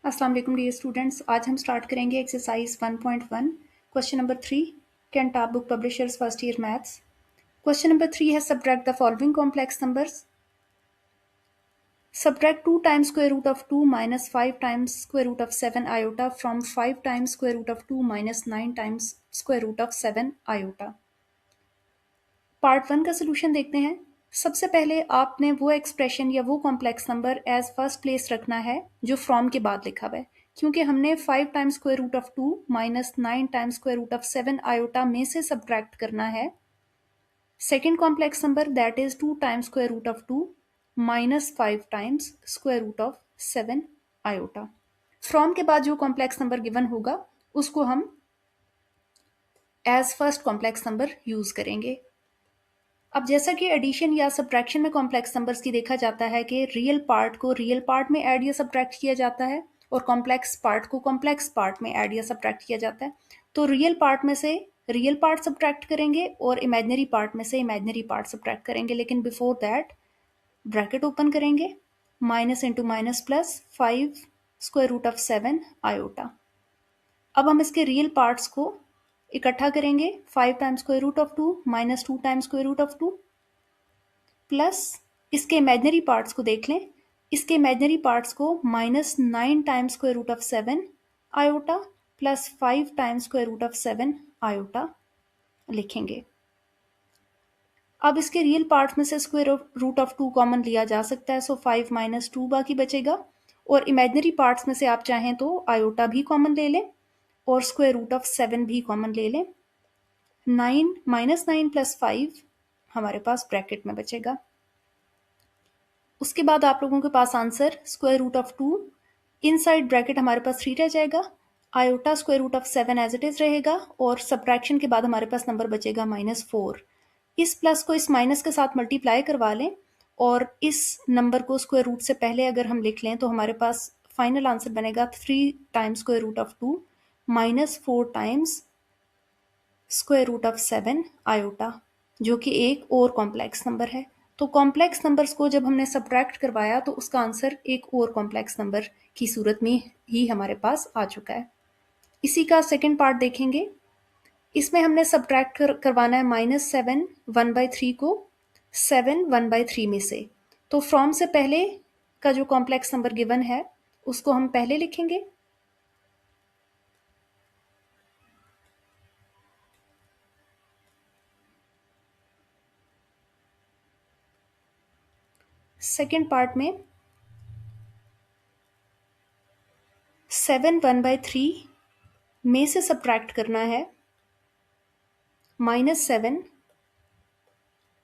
अस्सलाम वालेकुम dear students. आज हम स्टार्ट करेंगे exercise 1.1 question number 3 Cantab book publishers first year maths. Question number 3 है subtract the following complex numbers. Subtract 2 times square root of 2 minus 5 times square root of 7 iota from 5 times square root of 2 minus 9 times square root of 7 iota. Part 1 का solution देखते हैं। सबसे पहले आपने वो expression या वो complex number as first place रखना है जो फ्रॉम के बाद लिखा हुआ है, क्योंकि हमने 5 times square root of 2 minus 9 times square root of 7 iota में से सब्ट्रैक्ट करना है second complex number that is 2 times square root of 2 minus 5 times square root of 7 iota. From के बाद जो कॉम्प्लेक्स नंबर गिवन होगा उसको हम as first complex number use करेंगे। अब जैसा कि एडिशन या सब्ट्रैक्शन में कॉम्प्लेक्स नंबर्स की देखा जाता है कि रियल पार्ट को रियल पार्ट में ऐड या सब्ट्रैक्ट किया जाता है और कॉम्प्लेक्स पार्ट को कॉम्प्लेक्स पार्ट में ऐड या सब्ट्रैक्ट किया जाता है। तो रियल पार्ट में से रियल पार्ट सब्ट्रैक्ट करेंगे और इमेजिनरी पार्ट में से इमेजिनरी पार्ट सब्ट्रैक्ट करेंगे, लेकिन बिफोर दैट ब्रैकेट ओपन करेंगे, minus into minus plus 5 square root of 7 iota. अब हम इसके रियल पार्ट्स को इकट्ठा करेंगे, 5 times square root of 2 minus 2 times square root of 2 plus इसके इमेजिनरी पार्ट्स को देख लें। इसके इमेजिनरी पार्ट्स को minus 9 times square root of 7 iota plus 5 times square root of 7 iota लिखेंगे। अब इसके रियल पार्ट्स में से स्क्वायर रूट ऑफ 2 कॉमन लिया जा सकता है, सो 5 माइनस 2 बाकी बचेगा। और इमेजिनरी पार्ट्स में से आप चाहें तो आयोटा भी कॉमन ले लें और स्क्वायर रूट ऑफ 7 भी कॉमन ले लें। 9 माइनस 9 प्लस 5 हमारे पास ब्रैकेट में बचेगा। उसके बाद आप लोगों के पास answer square root of 2 inside bracket हमारे पास 3 रह जाएगा, iota square root of 7 as it is रहेगा और सब्ट्रैक्शन के बाद हमारे पास नंबर बचेगा -4। इस प्लस को इस माइनस के साथ मल्टीप्लाई करवा लें और इस नंबर को स्क्वायर रूट से पहले अगर हम लिख लें तो हमारे पास फाइनल आंसर बनेगा 3 times square root of 2 minus 4 times square root of 7 iota, जो कि एक और कॉम्प्लेक्स नंबर है। तो कॉम्प्लेक्स नंबर्स को जब हमने सब्ट्रैक्ट करवाया तो उसका आंसर एक और कॉम्प्लेक्स नंबर की सूरत में ही हमारे पास आ चुका है। इसी का सेकंड पार्ट देखेंगे। इसमें हमने सब्ट्रैक्ट करवाना है -7 1/3 को 7 1/3 में से। तो फ्रॉम से पहले का जो कॉम्प्लेक्स नंबर गिवन है उसको हम पहले लिखेंगे, सेकेंड पार्ट में 7 1/3 में से सब्ट्रैक्ट करना है -7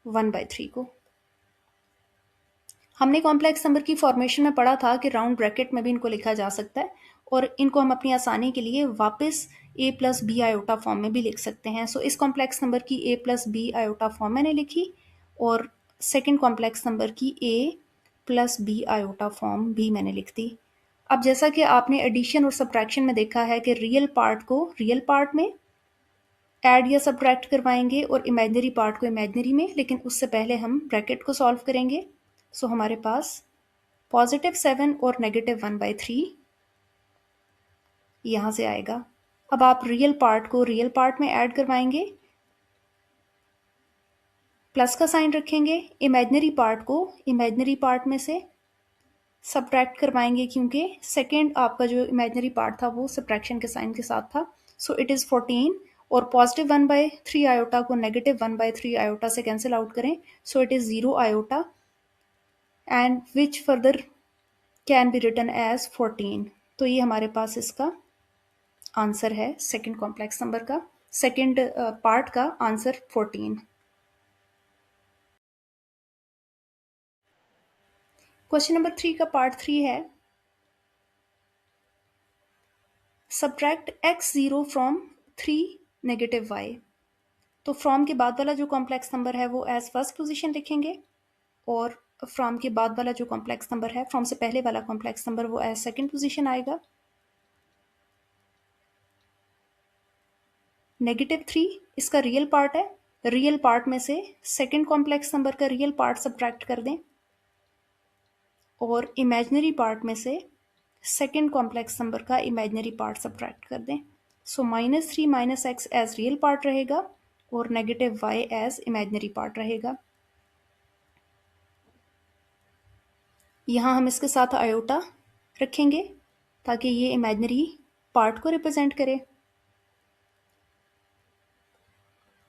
1/3 को। हमने कॉम्प्लेक्स नंबर की फॉर्मेशन में पढ़ा था कि राउंड ब्रैकेट में भी इनको लिखा जा सकता है और इनको हम अपनी आसानी के लिए वापस a plus B iota form में भी लिख सकते हैं। सो इस कॉम्प्लेक्स नंबर की a plus B iota form मैंने लिखी और सेकेंड कॉम्प्लेक्स नंबर की a plus B iota form भी मैंने लिख दी। अब जैसा कि आपने एडिशन और सब्ट्रैक्शन में देखा है कि रियल पार्ट को रियल पार्ट में ऐड या सब्ट्रैक्ट करवाएंगे और इमेजिनरी पार्ट को इमेजिनरी में, लेकिन उससे पहले हम ब्रैकेट को सॉल्व करेंगे। सो हमारे पास +7 और -1/3 यहाँ से आएगा। अब आप रियल पार्ट को रियल पार्ट में ऐड करवाएंगे, प्लस का साइन रखेंगे, इमेजिनरी पार्ट को इमेजिनरी पार्ट में से सब्ट्रैक्ट करवाएंगे क्योंकि सेकेंड आपका जो इमेजिनरी पार्ट था वो सब्ट्रैक्शन के साइन के साथ था। सो इट इज़ 14 और +1/3 आयोटा को -1/3 आयोटा से कैंसिल आउट करें, so it is 0 iota and which further can be written as 14। तो ये हमारे पास इसका आंसर है सेकेंड कॉम्प्लेक्स नंबर का, सेकेंड पार्ट का आंसर 14। क्वेश्चन नंबर 3 का पार्ट 3 है सब्ट्रैक्ट x0 फ्रॉम 3 -y। तो फ्रॉम के बाद वाला जो कॉम्प्लेक्स नंबर है वो एज फर्स्ट पोजीशन लिखेंगे और फ्रॉम के बाद वाला जो कॉम्प्लेक्स नंबर है, फ्रॉम से पहले वाला कॉम्प्लेक्स नंबर, वो एज सेकेंड पोजीशन आएगा। -3 इसका रियल पार्ट है, रियल पार्ट में से सेकेंड कॉम्प्लेक्स नंबर का रियल पार्ट सब्ट्रैक्ट कर दें और इमेजिनरी पार्ट में से सेकेंड कॉम्प्लेक्स नंबर का इमेजिनरी पार्ट सब्ट्रैक्ट कर दें। सो -3 - x एज रियल पार्ट रहेगा और -y एज इमेजिनरी पार्ट रहेगा। यहाँ हम इसके साथ आयोटा रखेंगे ताकि ये इमेजिनरी पार्ट को रिप्रेजेंट करे।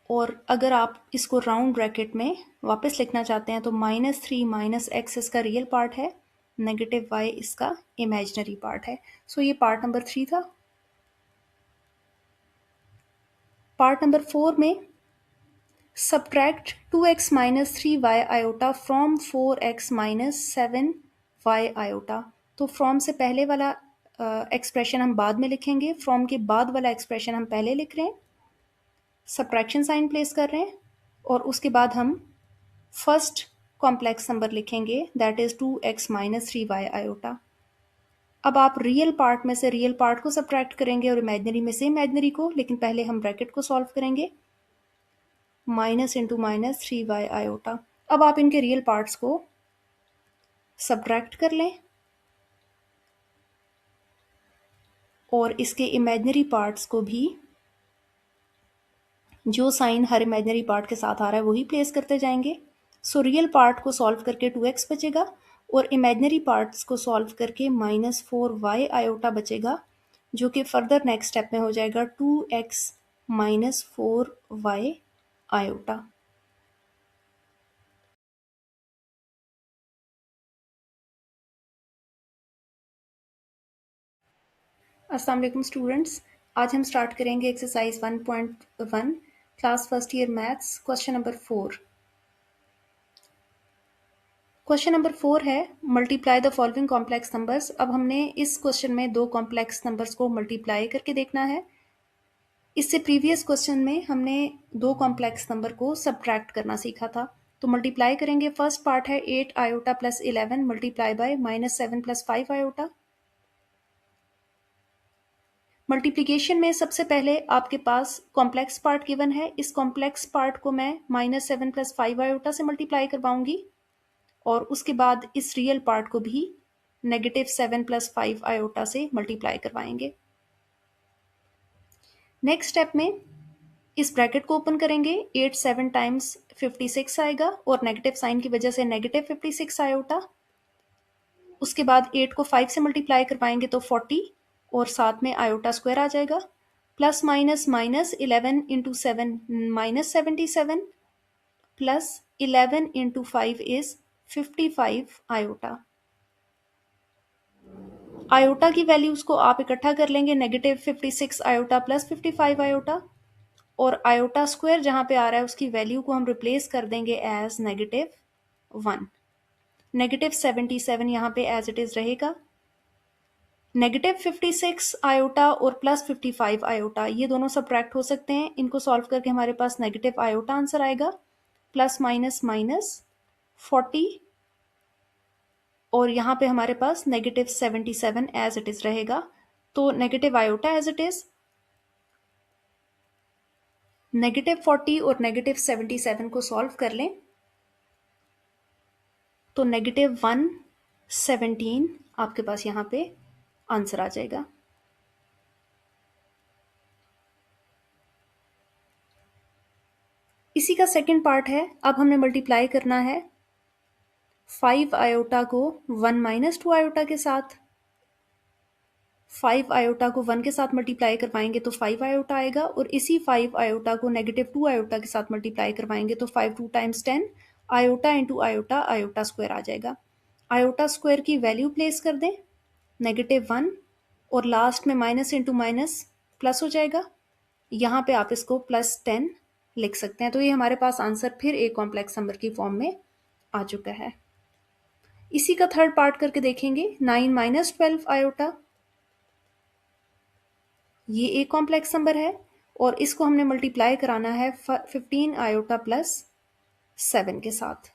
और अगर आप इसको राउंड ब्रैकेट में वापस लिखना चाहते हैं तो -3 - x इसका रियल पार्ट है, -y इसका इमेजिनरी पार्ट है। सो ये पार्ट नंबर 3 था। पार्ट नंबर 4 में subtract 2x - 3y iota from 4x - 7y iota. तो फ्रॉम से पहले वाला एक्सप्रेशन हम बाद में लिखेंगे, फ्रॉम के बाद वाला एक्सप्रेशन हम पहले लिख रहे हैं, सब्ट्रैक्शन साइन प्लेस कर रहे हैं और उसके बाद हम फर्स्ट कॉम्प्लेक्स नंबर लिखेंगे that is 2x - 3y iota. अब आप रियल पार्ट में से रियल पार्ट को सब्ट्रैक्ट करेंगे और इमेजिनरी में से इमेजिनरी को, लेकिन पहले हम ब्रैकेट को सॉल्व करेंगे। Minus into -3y iota. अब आप इनके रियल पार्ट्स को सब्ट्रैक्ट कर लें और इसके इमेजिनरी पार्ट्स को भी जो साइन हर इमेजिनरी पार्ट के साथ आ रहा है वही प्लेस करते जाएंगे। सो रियल पार्ट को सॉल्व करके 2x बचेगा और इमेजिनरी पार्ट्स को सॉल्व करके -4y आयोटा बचेगा, जो कि फर्दर नेक्स्ट स्टेप में हो जाएगा 2x - 4y आयोटा। अस्सलाम वालेकुम स्टूडेंट्स, आज हम स्टार्ट करेंगे exercise 1.1 class first year maths question number 4। Question number 4 है multiply the following complex numbers. अब हमने इस क्वेश्चन में दो कॉम्प्लेक्स नंबर्स को मल्टीप्लाई करके देखना है। इससे प्रीवियस क्वेश्चन में हमने दो कॉम्प्लेक्स नंबर को सब्ट्रैक्ट करना सीखा था। तो मल्टीप्लाई करेंगे। फर्स्ट पार्ट है 8 iota plus 11 multiply by -7 + 5 iota. Multiplication में सबसे पहले आपके पास कॉम्प्लेक्स पार्ट गिवन है, इस कॉम्प्लेक्स पार्ट को मैं -7 + 5 आयोटा से मल्टीप्लाई करवाऊंगी और उसके बाद इस रियल पार्ट को भी -7 + 5 आयोटा से मल्टीप्लाई करवाएंगे। नेक्स्ट स्टेप में इस ब्रैकेट को ओपन करेंगे, 8 7 टाइम्स 56 आएगा और नेगेटिव साइन की वजह से -56 आयोटा। उसके बाद 8 को 5 से मल्टीप्लाई करवाएंगे तो 40 और साथ में आयोटा स्क्वायर आ जाएगा। Plus minus minus 11 into 7 -77 plus 11 into 5 is 55 iota. Iota की वैल्यूज को आप इकट्ठा कर लेंगे, -56 आयोटा प्लस 55 आयोटा, और आयोटा स्क्वायर जहां पे आ रहा है उसकी वैल्यू को हम रिप्लेस कर देंगे एज -1। -77 यहाँ पे एज इट इज रहेगा। -56 आयोटा और +55 आयोटा ये दोनों सब्ट्रैक्ट हो सकते हैं। इनको सॉल्व करके हमारे पास नेगेटिव आयोटा आंसर आएगा। प्लस माइनस माइनस 40 और यहाँ पे हमारे पास -77 एज इट इज रहेगा। तो negative iota as it is, -40 और -77 को सॉल्व कर लें तो -117 आपके पास यहाँ पे आंसर आ जाएगा। इसी का सेकंड पार्ट है। अब हमने मल्टीप्लाई करना है 5 आयोटा को 1 - 2 आयोटा के साथ। 5 आयोटा को 1 के साथ मल्टीप्लाई करवाएंगे तो 5 आयोटा आएगा और इसी 5 आयोटा को -2 आयोटा के साथ मल्टीप्लाई करवाएंगे तो 5 2 times 10 iota into iota, iota square आ जाएगा। आयोटा स्क्वायर की वैल्यू प्लेस कर दें -1 और लास्ट में माइनस इंटू माइनस प्लस हो जाएगा। यहाँ पे आप इसको +10 लिख सकते हैं। तो ये हमारे पास आंसर फिर एक कॉम्प्लेक्स नंबर की फॉर्म में आ चुका है। इसी का थर्ड पार्ट करके देखेंगे। 9 - 12 आयोटा, ये एक कॉम्प्लेक्स नंबर है और इसको हमने मल्टीप्लाई कराना है 15 आयोटा प्लस 7 के साथ।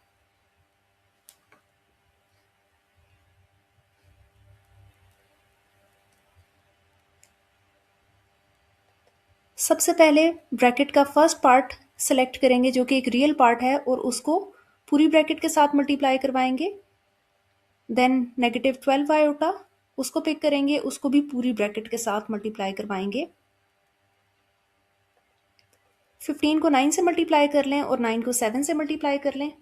सबसे पहले ब्रैकेट का फर्स्ट पार्ट सेलेक्ट करेंगे जो कि एक रियल पार्ट है और उसको पूरी ब्रैकेट के साथ मल्टीप्लाई करवाएंगे। देन -12 आयोटा उसको पिक करेंगे, उसको भी पूरी ब्रैकेट के साथ मल्टीप्लाई करवाएंगे। 15 को 9 से मल्टीप्लाई कर लें और 9 को 7 से मल्टीप्लाई कर लें।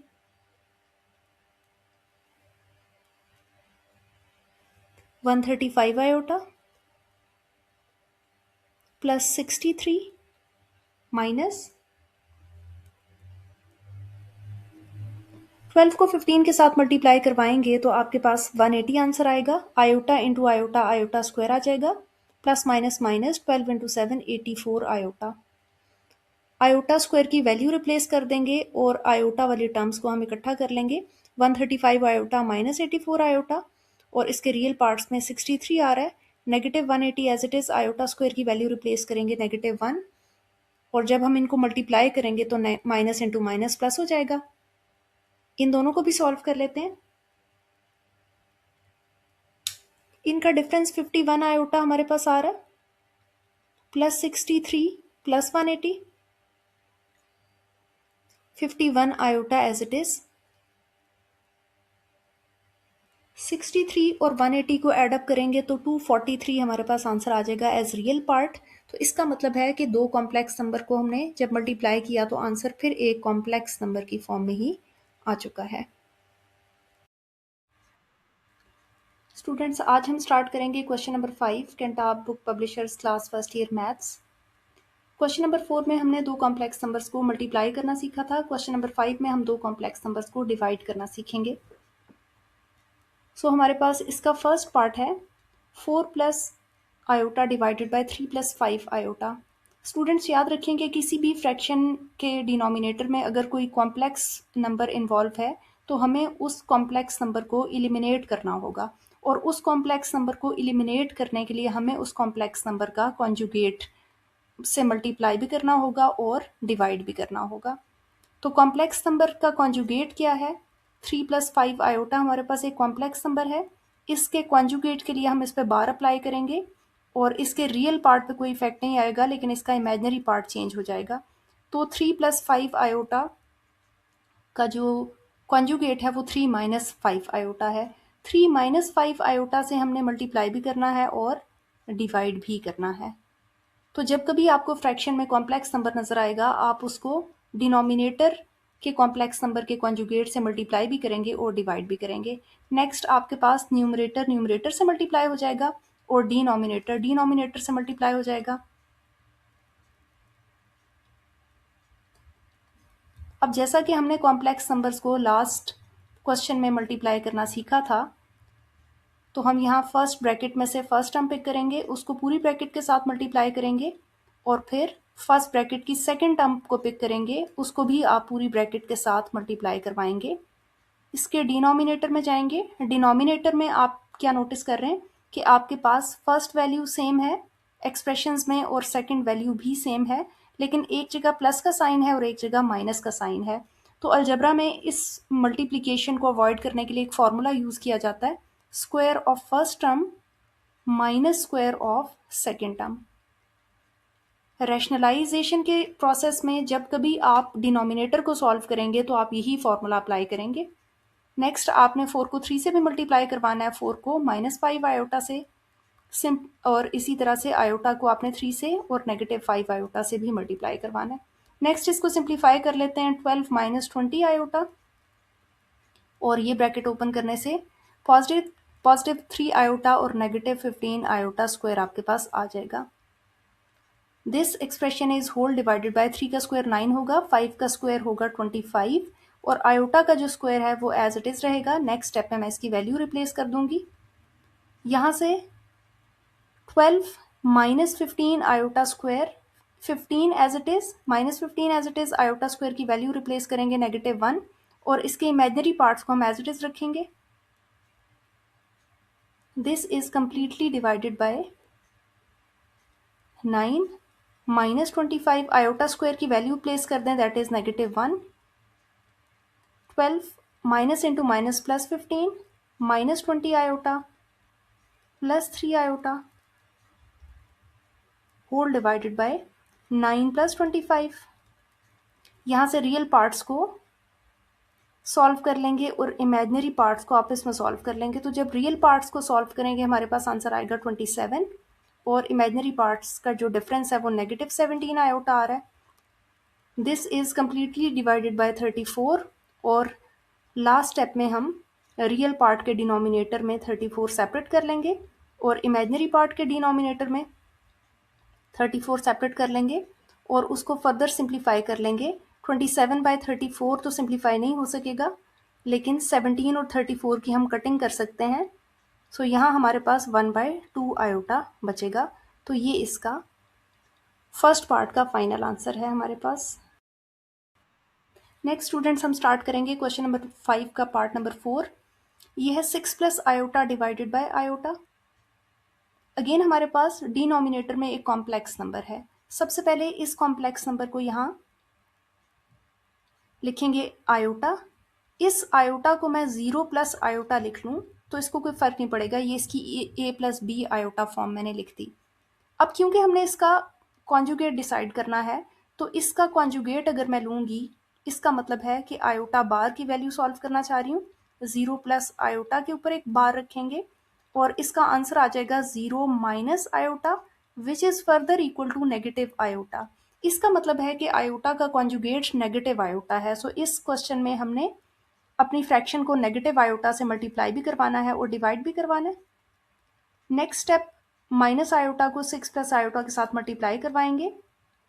135 आयोटा प्लस 63 माइनस 12 को 15 के साथ मल्टीप्लाई करवाएंगे तो आपके पास 180 आंसर आएगा। Iota into iota iota square आ जाएगा, प्लस माइनस माइनस 12 इंटू 7 84 आयोटा। आयोटा स्क्वायर की वैल्यू रिप्लेस कर देंगे और आयोटा वाली टर्म्स को हम इकट्ठा कर लेंगे। 135 आयोटा माइनस 84 आयोटा और इसके रियल पार्ट्स में 63 आ रहा है। Negative 180 as it is, iota square की वैल्यू रिप्लेस करेंगे -1 और जब हम इनको मल्टीप्लाई करेंगे तो माइनस इंटू माइनस प्लस हो जाएगा। इन दोनों को भी सॉल्व कर लेते हैं। इनका डिफरेंस 51 आयोटा हमारे पास आ रहा है, plus 63 plus 180, 51 iota as it is. 63 और 180 को एडअप करेंगे तो 243 हमारे पास आंसर आ जाएगा एज रियल पार्ट। तो इसका मतलब है कि दो कॉम्प्लेक्स नंबर को हमने जब मल्टीप्लाई किया तो आंसर फिर एक कॉम्प्लेक्स नंबर की फॉर्म में ही आ चुका है। स्टूडेंट्स, आज हम स्टार्ट करेंगे question number 5, Cantab book publishers, class first year maths. Question number 4 में हमने दो कॉम्प्लेक्स नंबर्स को मल्टीप्लाई करना सीखा था। क्वेश्चन नंबर 5 में हम दो कॉम्प्लेक्स नंबर्स को डिवाइड करना सीखेंगे। सो हमारे पास इसका फर्स्ट पार्ट है 4 plus iota divided by 3 plus 5 iota. Students याद रखेंगे किसी भी फ्रैक्शन के डिनोमिनेटर में अगर कोई कॉम्प्लेक्स नंबर इन्वॉल्व है तो हमें उस कॉम्प्लेक्स नंबर को एलिमिनेट करना होगा और उस कॉम्प्लेक्स नंबर को एलिमिनेट करने के लिए हमें उस कॉम्प्लेक्स नंबर का कॉन्जुगेट से मल्टीप्लाई भी करना होगा और डिवाइड भी करना होगा। तो कॉम्प्लेक्स नंबर का कॉन्जुगेट क्या है? 3 प्लस 5 आयोटा हमारे पास एक कॉम्प्लेक्स नंबर है। इसके कॉन्जुगेट के लिए हम इस पे बार अप्लाई करेंगे और इसके रियल पार्ट पे कोई इफेक्ट नहीं आएगा लेकिन इसका इमेजिनरी पार्ट चेंज हो जाएगा। तो 3 प्लस 5 आयोटा का जो कॉन्जुगेट है वो 3 माइनस 5 आयोटा है। 3 माइनस 5 आयोटा से हमने मल्टीप्लाई भी करना है और डिवाइड भी करना है। तो जब कभी आपको फ्रैक्शन में कॉम्प्लेक्स नंबर नजर आएगा आप उसको डिनोमिनेटर के कॉम्प्लेक्स नंबर के कॉन्जुगेट से मल्टीप्लाई भी करेंगे और डिवाइड भी करेंगे। नेक्स्ट आपके पास न्यूमरेटर न्यूमरेटर से मल्टीप्लाई हो जाएगा और डिनोमिनेटर डिनोमिनेटर से मल्टीप्लाई हो जाएगा। अब जैसा कि हमने कॉम्प्लेक्स नंबर्स को लास्ट क्वेश्चन में मल्टीप्लाई करना सीखा था तो हम यहाँ फर्स्ट ब्रैकेट में से फर्स्ट टर्म पिक करेंगे, उसको पूरी ब्रैकेट के साथ मल्टीप्लाई करेंगे और फिर फर्स्ट ब्रैकेट की सेकंड टर्म को पिक करेंगे, उसको भी आप पूरी ब्रैकेट के साथ मल्टीप्लाई करवाएंगे। इसके डिनोमिनेटर में जाएंगे। डिनोमिनेटर में आप क्या नोटिस कर रहे हैं कि आपके पास फर्स्ट वैल्यू सेम है एक्सप्रेशंस में और सेकंड वैल्यू भी सेम है, लेकिन एक जगह प्लस का साइन है और एक जगह माइनस का साइन है। तो अलजेब्रा में इस मल्टीप्लिकेशन को अवॉइड करने के लिए एक फॉर्मूला यूज किया जाता है, square of first term minus square of second term. Rationalisation के प्रोसेस में जब कभी आप डिनोमिनेटर को सॉल्व करेंगे तो आप यही फॉर्मूला अप्लाई करेंगे। नेक्स्ट आपने 4 को 3 से भी मल्टीप्लाई करवाना है, 4 को -5 आयोटा से और इसी तरह से आयोटा को आपने 3 से और -5 आयोटा से भी मल्टीप्लाई करवाना है। नेक्स्ट इसको सिंप्लीफाई कर लेते हैं, 12 माइनस 20 आयोटा और ये ब्रैकेट ओपन करने से पॉजिटिव 3 आयोटा और -15 आयोटा स्क्वायर आपके पास आ जाएगा। This expression is whole divided by 3 का स्क्वायर 9 होगा, 5 का स्क्वायर होगा 25 और आयोटा का जो स्क्वायर है वो एज इट इज रहेगा। नेक्स्ट स्टेप में मैं इसकी वैल्यू रिप्लेस कर दूंगी। यहाँ से 12 minus 15 iota square, 15 as it is -15 as it is, iota square की वैल्यू रिप्लेस करेंगे -1 और इसके इमेजिनरी पार्ट्स को हम एज इट इज रखेंगे। This is completely divided by 9 -25 iota square की वैल्यू प्लेस कर दें, that is -1। 12 minus into minus plus 15 -20 iota plus 3 iota whole divided by 9 plus 25। यहाँ से रियल पार्ट्स को सॉल्व कर लेंगे और इमेजिनरी पार्ट्स को आपस में सॉल्व कर लेंगे। तो जब रियल पार्ट्स को सॉल्व करेंगे हमारे पास आंसर आएगा 27 और इमेजिनरी पार्ट्स का जो डिफरेंस है वो -17 आयोटा आ रहा है। This is completely divided by 34 और लास्ट स्टेप में हम रियल पार्ट के डिनोमिनेटर में 34 सेपरेट कर लेंगे और इमेजिनरी पार्ट के डिनोमिनेटर में 34 सेपरेट कर लेंगे और उसको फर्दर सिंप्लीफाई कर लेंगे। 27/34 तो सिंप्लीफाई नहीं हो सकेगा, लेकिन 17 और 34 की हम कटिंग कर सकते हैं। सो यहाँ हमारे पास 1/2 आयोटा बचेगा। तो ये इसका फर्स्ट पार्ट का फाइनल आंसर है हमारे पास। नेक्स्ट स्टूडेंट्स हम स्टार्ट करेंगे क्वेश्चन नंबर 5 का पार्ट नंबर 4। ये है 6 plus iota divided by iota. Again हमारे पास डिनोमिनेटर में एक कॉम्प्लेक्स नंबर है। सबसे पहले इस कॉम्प्लेक्स नंबर को यहाँ लिखेंगे आयोटा। इस आयोटा को मैं 0 प्लस आयोटा लिख लूँ तो इसको कोई फर्क नहीं पड़ेगा, ये इसकी a plus B iota form मैंने लिख दी। अब क्योंकि हमने इसका कॉन्जुगेट डिसाइड करना है, तो इसका कॉन्जुगेट अगर मैं लूँगी, इसका मतलब है कि आयोटा बार की वैल्यू सॉल्व करना चाह रही हूँ। 0 प्लस आयोटा के ऊपर एक बार रखेंगे और इसका आंसर आ जाएगा 0 minus iota which is further equal to negative iota. इसका मतलब है कि आयोटा का कॉन्जुगेट नेगेटिव आयोटा है। सो इस क्वेश्चन में हमने अपनी फ्रैक्शन को नेगेटिव आयोटा से मल्टीप्लाई भी करवाना है और डिवाइड भी करवाना है। नेक्स्ट स्टेप, माइनस आयोटा को 6 प्लस आयोटा के साथ मल्टीप्लाई करवाएंगे,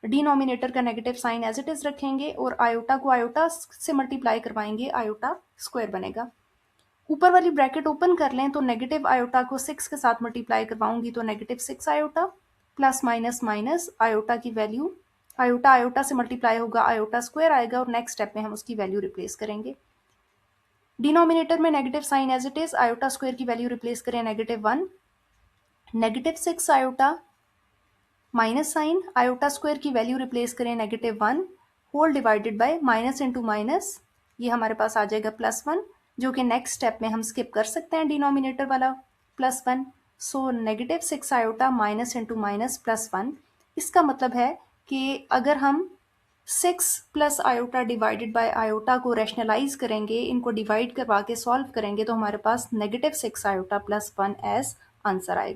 डिनोमिनेटर का negative sign as it is रखेंगे और आयोटा को आयोटा से मल्टीप्लाई करवाएंगे, आयोटा स्क्वायर बनेगा। ऊपर वाली ब्रैकेट ओपन कर लें तो नेगेटिव आयोटा को 6 के साथ मल्टीप्लाई करवाऊंगी तो -6 iota plus minus minus iota की वैल्यू, आयोटा आयोटा से मल्टीप्लाई होगा, आयोटा स्क्वायर आएगा और नेक्स्ट स्टेप में हम उसकी वैल्यू रिप्लेस करेंगे। डिनोमिनेटर में negative sign as it is, iota square की वैल्यू रिप्लेस करें -1, -6 iota minus sign, iota square की वैल्यू रिप्लेस करें -1 whole divided by minus into minus, ये हमारे पास आ जाएगा +1, जो कि नेक्स्ट स्टेप में हम स्किप कर सकते हैं डिनोमिनेटर वाला +1। सो -6 आयोटा माइनस इंटू माइनस +1। इसका मतलब है कि अगर हम 6 plus iota divided by iota को रैशनलाइज करेंगे, इनको डिवाइड करवा के सॉल्व करेंगे तो हमारे पास -6 आयोटा +1 एज आंसर आएगा।